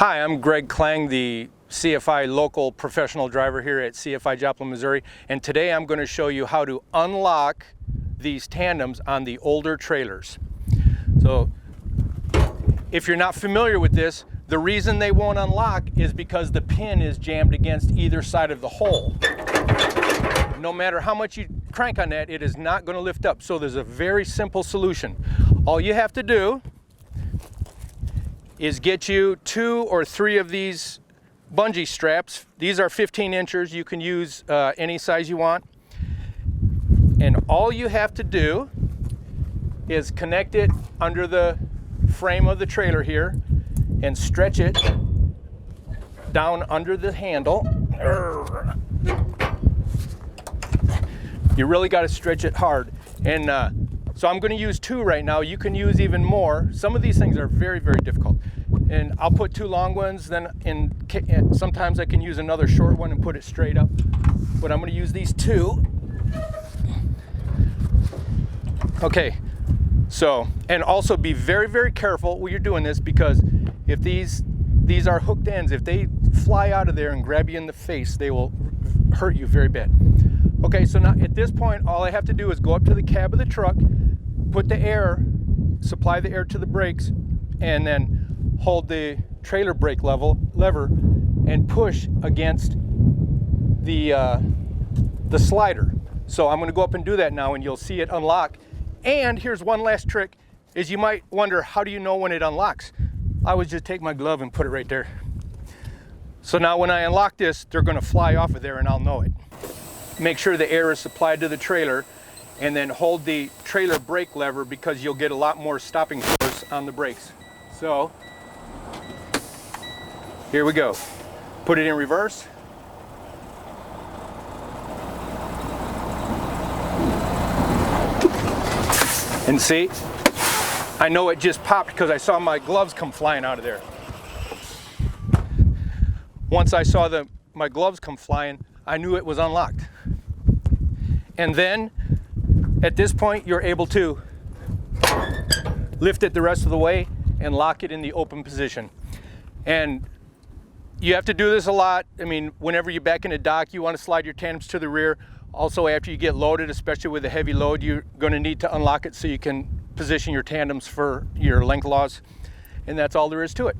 Hi, I'm Greg Klang, the CFI local professional driver here at CFI Joplin, Missouri, and today I'm going to show you how to unlock these tandems on the older trailers. So if you're not familiar with this, the reason they won't unlock is because the pin is jammed against either side of the hole. No matter how much you crank on that, it is not going to lift up. So there's a very simple solution. All you have to do is get you 2 or 3 of these bungee straps. These are 15 inches. You can use any size you want. And all you have to do is connect it under the frame of the trailer here and stretch it down under the handle. You really got to stretch it hard. And so I'm going to use 2 right now. You can use even more. Some of these things are very, very difficult. And I'll put 2 long ones, then and sometimes I can use another short one and put it straight up. But I'm going to use these 2. Okay, so, and also be very, very careful when you're doing this, because if these are hooked ends, if they fly out of there and grab you in the face, they will hurt you very bad. Okay, so now at this point, all I have to do is go up to the cab of the truck, put the air, supply the air to the brakes, and then hold the trailer brake lever and push against the slider. So I'm going to go up and do that now, and you'll see it unlock. And here's one last trick, is you might wonder, how do you know when it unlocks? I would just take my glove and put it right there. So now when I unlock this, they're going to fly off of there and I'll know it. Make sure the air is supplied to the trailer, and then hold the trailer brake lever, because you'll get a lot more stopping force on the brakes. So here we go. Put it in reverse. And see, I know it just popped because I saw my gloves come flying out of there. Once I saw my gloves come flying, I knew it was unlocked. And then at this point, you're able to lift it the rest of the way and lock it in the open position. And you have to do this a lot. I mean, whenever you're back in a dock, you want to slide your tandems to the rear. Also, after you get loaded, especially with a heavy load, you're going to need to unlock it so you can position your tandems for your length laws. And that's all there is to it.